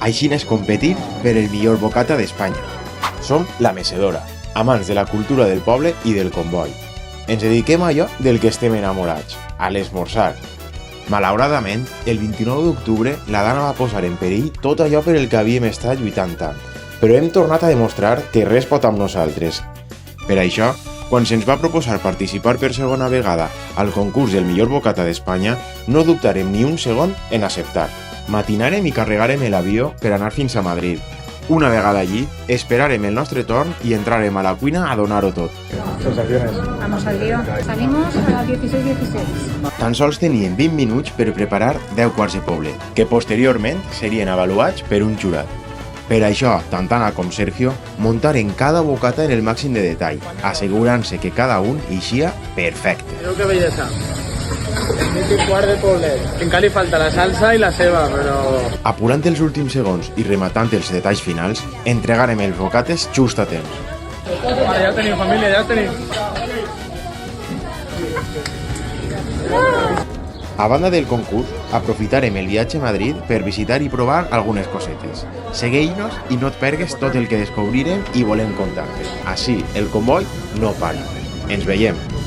Així n'és competir per el millor bocata d'Espanya. Som La Mecedora, amants de la cultura del poble i del comboi. Ens dediquem a allò del que estem enamorats, a l'esmorzar. Malauradament, el 29 d'octubre la Dana va posar en perill tot allò per el que havíem estat lluitant tant, però hem tornat a demostrar que res pot amb nosaltres. Per això, quan se'ns va proposar participar per segona vegada al concurs del millor bocata d'Espanya, no dubtarem ni un segon en acceptar. Matinarem i carregarem l'avió per anar fins a Madrid. Una vegada allí, esperarem el nostre torn i entrarem a la cuina a donar-ho tot. Sensaciones. Vamos al lío. Salimos a las 16:16. Tan sols tenien 20 minuts per preparar 10 quarts de poblet, que posteriorment serien avaluats per un jurat. Per això, tant Anna com Sergio muntaren cada bocata en el màxim de detall, assegurant-se que cada un eixia perfecte. Mireu que bellesa. El mític quart de poblet. Encara li falta la salsa i la ceba, però... Apurant els últims segons i rematant els detalls finals, entregarem els bocates just a temps. Vale, ja el teniu, família, ja el teniu. A banda del concurs, aprofitarem el viatge a Madrid per visitar i provar algunes cosetes. Segueix-nos i no et pergues tot el que descobrirem i volem contar-te. Així, el comboi no para. Ens veiem!